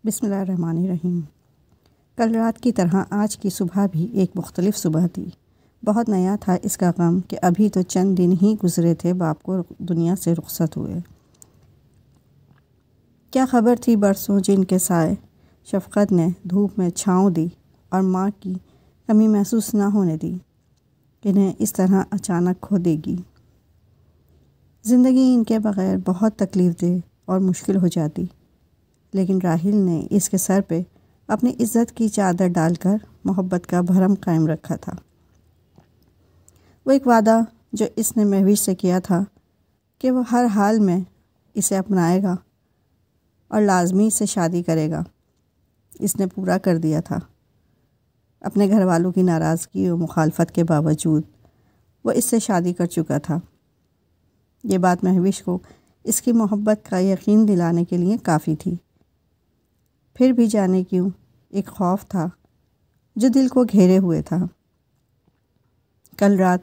بسم اللہ الرحمن الرحیم۔ کل رات کی طرح آج کی صبح بھی ایک مختلف صبح تھی۔ بہت نیا تھا اس کا غم کہ ابھی تو چند دن ہی گزرے تھے باپ کو دنیا سے رخصت ہوئے۔ کیا خبر تھی برسوں جن کے سائے شفقت نے دھوپ میں چھاؤں دی اور ماں کی کمی محسوس نہ ہونے دی، انہیں اس طرح اچانک کھو دے گی۔ زندگی ان کے بغیر بہت تکلیف دہ اور مشکل ہو جاتی، لیکن راحیل نے اس کے سر پہ اپنی عزت کی چادر ڈال کر محبت کا بھرم قائم رکھا تھا۔ وہ ایک وعدہ جو اس نے مہوش سے کیا تھا کہ وہ ہر حال میں اسے اپنائے گا اور لازمی سے شادی کرے گا، اس نے پورا کر دیا تھا۔ اپنے گھر والوں کی ناراضگی و مخالفت کے باوجود وہ اس سے شادی کر چکا تھا۔ یہ بات مہوش کو اس کی محبت کا یقین دلانے کے لیے کافی تھی۔ پھر بھی جانے کیوں ایک خوف تھا جو دل کو گھیرے ہوئے تھا۔ کل رات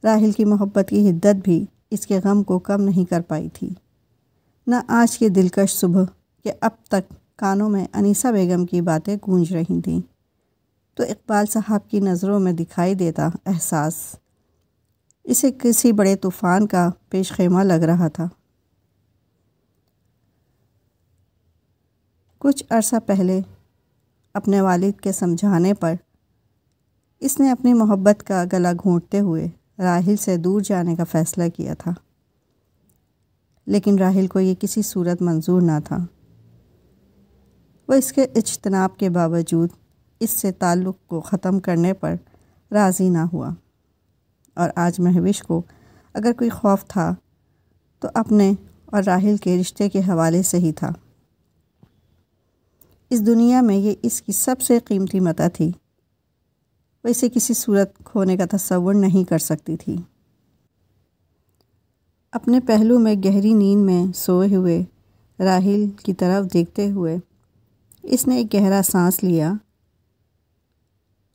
راحیل کی محبت کی حدت بھی اس کے غم کو کم نہیں کر پائی تھی، نہ آج کی دلکش صبح کہ اب تک کانوں میں انیسہ بیگم کی باتیں گونج رہی تھیں تو اقبال صاحب کی نظروں میں دکھائی دیتا احساس اسے کسی بڑے طوفان کا پیش خیمہ لگ رہا تھا۔ کچھ عرصہ پہلے اپنے والد کے سمجھانے پر اس نے اپنی محبت کا گلا گھونٹتے ہوئے راحیل سے دور جانے کا فیصلہ کیا تھا، لیکن راحیل کو یہ کسی صورت منظور نہ تھا۔ وہ اس کے اجتناب کے باوجود اس سے تعلق کو ختم کرنے پر راضی نہ ہوا، اور آج مہوش کو اگر کوئی خوف تھا تو اپنے اور راحیل کے رشتے کے حوالے سے ہی تھا۔ اس دنیا میں یہ اس کی سب سے قیمتی متاع تھی، وہ اسے کسی صورت کھونے کا تصور نہیں کر سکتی تھی۔ اپنے پہلو میں گہری نیند میں سوئے ہوئے راحیل کی طرف دیکھتے ہوئے اس نے ایک گہرا سانس لیا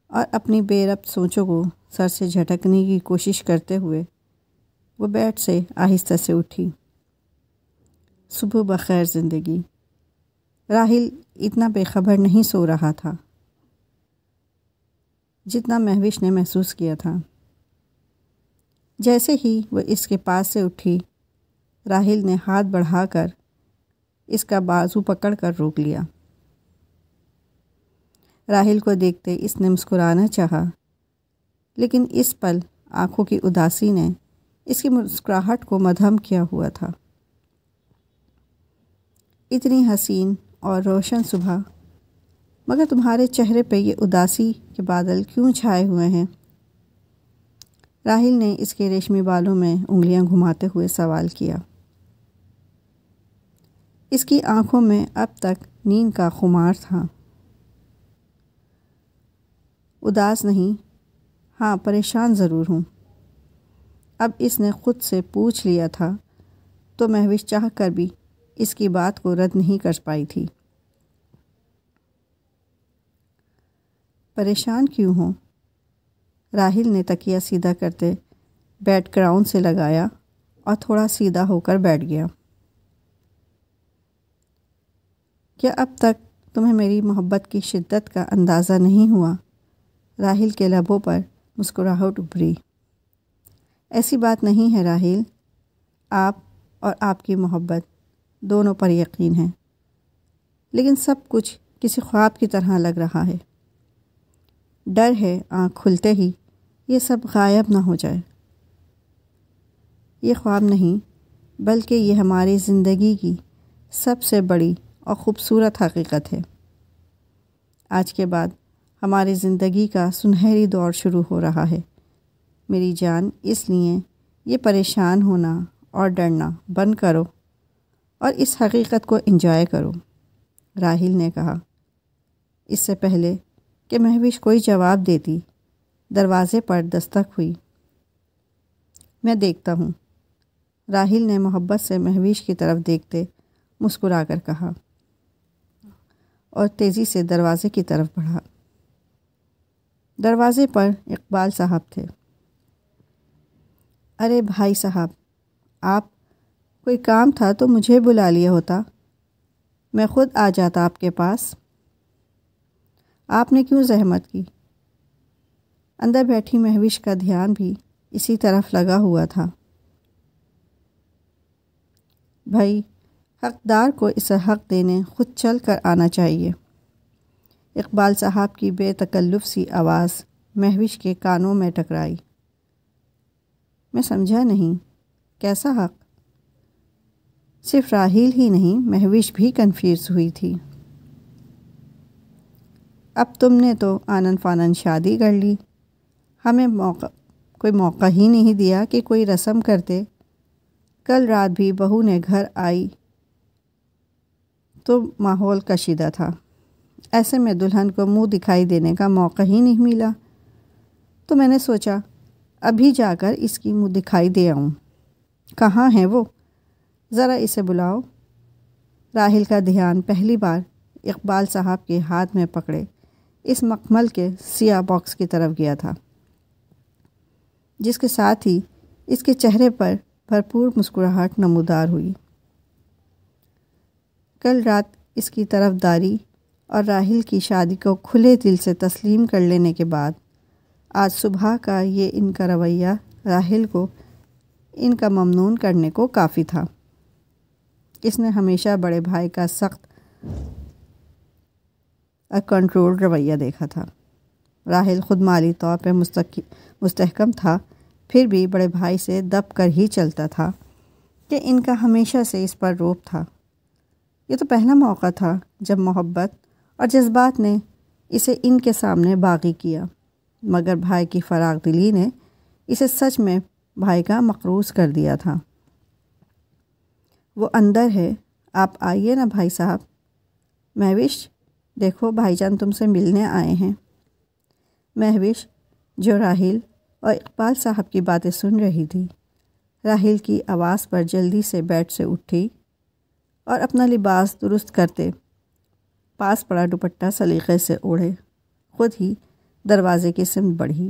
اور اپنی بے ربط سوچوں کو سر سے جھٹکنے کی کوشش کرتے ہوئے وہ بیڈ سے آہستہ سے اٹھی۔ صبح بخیر زندگی۔ راحیل اتنا بے خبر نہیں سو رہا تھا جتنا مہوش نے محسوس کیا تھا۔ جیسے ہی وہ اس کے پاس سے اٹھی، راحیل نے ہاتھ بڑھا کر اس کا بازو پکڑ کر روک لیا۔ راحیل کو دیکھتے اس نے مسکرانا چاہا، لیکن اس پل آنکھوں کی اداسی نے اس کی مسکراہٹ کو مدھم کیا ہوا تھا۔ اتنی حسین اور روشن صبح، مگر تمہارے چہرے پہ یہ اداسی کے بادل کیوں چھائے ہوئے ہیں؟ راحیل نے اس کے ریشمی بالوں میں انگلیاں گھماتے ہوئے سوال کیا۔ اس کی آنکھوں میں اب تک نیند کا خمار تھا۔ اداس نہیں، ہاں پریشان ضرور ہوں۔ اب اس نے خود سے پوچھ لیا تھا تو مہوش چاہ کر بھی اس کی بات کو رد نہیں کر پائی تھی۔ پریشان کیوں ہوں؟ راحیل نے تکیہ سیدھا کرتے بیڈ گراؤنڈ سے لگایا اور تھوڑا سیدھا ہو کر بیٹھ گیا۔ کیا اب تک تمہیں میری محبت کی شدت کا اندازہ نہیں ہوا؟ راحیل کے لبوں پر مسکراہٹ ابھری۔ ایسی بات نہیں ہے راحیل، آپ اور آپ کی محبت دونوں پر یقین ہے، لیکن سب کچھ کسی خواب کی طرح لگ رہا ہے۔ ڈر ہے آنکھ کھلتے ہی یہ سب غائب نہ ہو جائے۔ یہ خواب نہیں، بلکہ یہ ہماری زندگی کی سب سے بڑی اور خوبصورت حقیقت ہے۔ آج کے بعد ہماری زندگی کا سنہری دور شروع ہو رہا ہے میری جان، اس لیے یہ پریشان ہونا اور ڈرنا بند کرو اور اس حقیقت کو انجوائے کرو، راحیل نے کہا۔ اس سے پہلے کہ مہوش کوئی جواب دیتی، دروازے پر دستک ہوئی۔ میں دیکھتا ہوں، راحیل نے محبت سے مہوش کی طرف دیکھتے مسکرا کر کہا اور تیزی سے دروازے کی طرف بڑھا۔ دروازے پر اقبال صاحب تھے۔ ارے بھائی صاحب، آپ کوئی کام تھا تو مجھے بلا لیا ہوتا، میں خود آ جاتا آپ کے پاس۔ آپ نے کیوں زحمت کی؟ اندر بیٹھی مہوش کا دھیان بھی اسی طرف لگا ہوا تھا۔ بھائی، حقدار کو اسے حق دینے خود چل کر آنا چاہیے۔ اقبال صاحب کی بے تکلف سی آواز مہوش کے کانوں میں ٹکرائی۔ میں سمجھا نہیں، کیسا حق؟ صرف راحیل ہی نہیں، مہوش بھی کنفیوز ہوئی تھی۔ اب تم نے تو آنن فانن شادی کر لی، ہمیں کوئی موقع ہی نہیں دیا کہ کوئی رسم کرتے۔ کل رات بھی بہو نے گھر آئی تو ماحول کشیدہ تھا، ایسے میں دلہن کو منہ دکھائی دینے کا موقع ہی نہیں ملا، تو میں نے سوچا ابھی جا کر اس کی منہ دکھائی دے آؤں۔ کہاں ہے وہ؟ ذرا اسے بلاؤ۔ راحیل کا دھیان پہلی بار اقبال صاحب کے ہاتھ میں پکڑے اس مخمل کے سیاہ باکس کی طرف گیا تھا، جس کے ساتھ ہی اس کے چہرے پر بھرپور مسکراہٹ نمودار ہوئی۔ کل رات اس کی طرف داری اور راحیل کی شادی کو کھلے دل سے تسلیم کر لینے کے بعد آج صبح کا یہ ان کا رویہ راحیل کو ان کا ممنون کرنے کو کافی تھا۔ اس نے ہمیشہ بڑے بھائی کا سخت اور کنٹرول رویہ دیکھا تھا۔ راحیل خود مالی طور پہ مستحکم تھا، پھر بھی بڑے بھائی سے دب کر ہی چلتا تھا کہ ان کا ہمیشہ سے اس پر روب تھا۔ یہ تو پہلا موقع تھا جب محبت اور جذبات نے اسے ان کے سامنے باغی کیا، مگر بھائی کی فراخ دلی نے اسے سچ میں بھائی کا مقروض کر دیا تھا۔ وہ اندر ہے، آپ آئیے نا بھائی صاحب۔ مہوش، دیکھو بھائی جان تم سے ملنے آئے ہیں۔ مہوش، جو راحیل اور اقبال صاحب کی باتیں سن رہی تھی، راحیل کی آواز پر جلدی سے بیٹھ سے اٹھی اور اپنا لباس درست کرتے پاس پڑا دوپٹہ سلیقے سے اوڑھے خود ہی دروازے کی سمت بڑھی۔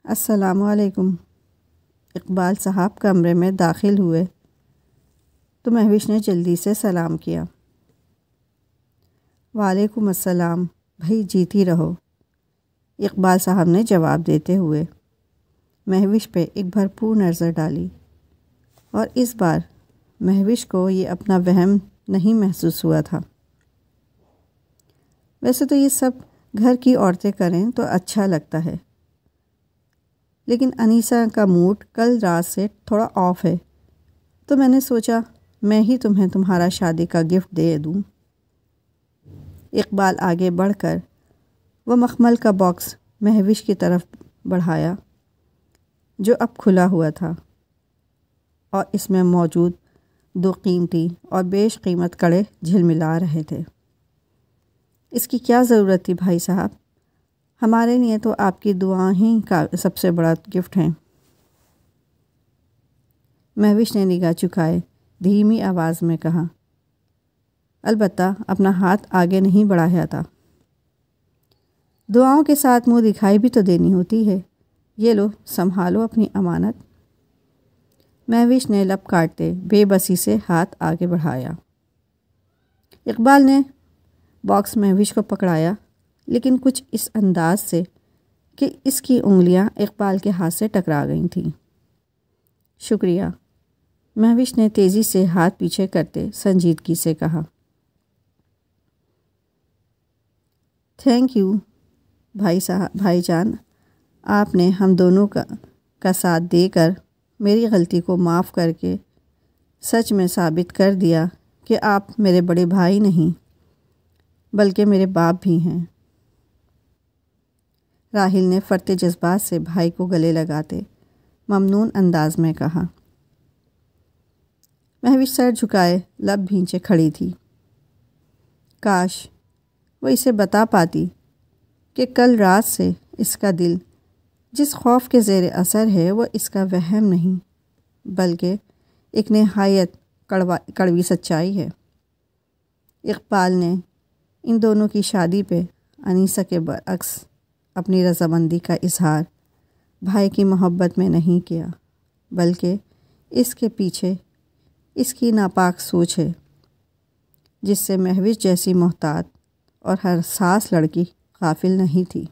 السلام علیکم۔ اقبال صاحب کمرے میں داخل ہوئے تو مہوش نے جلدی سے سلام کیا۔ وعلیکم السلام، بھائی جیتی رہو، اقبال صاحب نے جواب دیتے ہوئے مہوش پہ ایک بھرپور نظر ڈالی، اور اس بار مہوش کو یہ اپنا وہم نہیں محسوس ہوا تھا۔ ویسے تو یہ سب گھر کی عورتیں کریں تو اچھا لگتا ہے، لیکن انیسہ کا موڈ کل رات سے تھوڑا آف ہے، تو میں نے سوچا میں ہی تمہیں تمہارا شادی کا گفٹ دے دوں۔ اقبال آگے بڑھ کر وہ مخمل کا باکس مہوش کی طرف بڑھایا جو اب کھلا ہوا تھا، اور اس میں موجود 2 قیمتی اور بیش قیمت کڑے جھلملا رہے تھے۔ اس کی کیا ضرورت تھی بھائی صاحب؟ ہمارے لیے تو آپ کی دعائیں ہی کا سب سے بڑا گفٹ ہیں۔ مہوش نے نگاہ چکائے دھیمی آواز میں کہا، البتہ اپنا ہاتھ آگے نہیں بڑھایا تھا۔ دعاؤں کے ساتھ منہ دکھائی بھی تو دینی ہوتی ہے، یہ لو سنبھالو اپنی امانت۔ مہوش نے لب کاٹتے بے بسی سے ہاتھ آگے بڑھایا۔ اقبال نے باکس مہوش کو پکڑایا، لیکن کچھ اس انداز سے کہ اس کی انگلیاں اقبال کے ہاتھ سے ٹکرا گئی تھیں۔ شکریہ، مہوش نے تیزی سے ہاتھ پیچھے کرتے سنجیدگی سے کہا۔ تھینک یو بھائی جان، آپ نے ہم دونوں کا ساتھ دے کر میری غلطی کو معاف کر کے سچ میں ثابت کر دیا کہ آپ میرے بڑے بھائی نہیں بلکہ میرے باپ بھی ہیں۔ راحیل نے فرتے جذبات سے بھائی کو گلے لگاتے ممنون انداز میں کہا۔ مہوش سر جھکائے لب بھینچے کھڑی تھی۔ کاش وہ اسے بتا پاتی کہ کل رات سے اس کا دل جس خوف کے زیر اثر ہے وہ اس کا وہم نہیں بلکہ ایک نہایت کڑوی سچائی ہے۔ اقبال نے ان دونوں کی شادی پہ انیسہ کے برعکس اپنی رضامندی کا اظہار بھائی کی محبت میں نہیں کیا، بلکہ اس کے پیچھے اس کی ناپاک سوچ ہے جس سے مہوش جیسی محتاط اور حساس لڑکی غافل نہیں تھی۔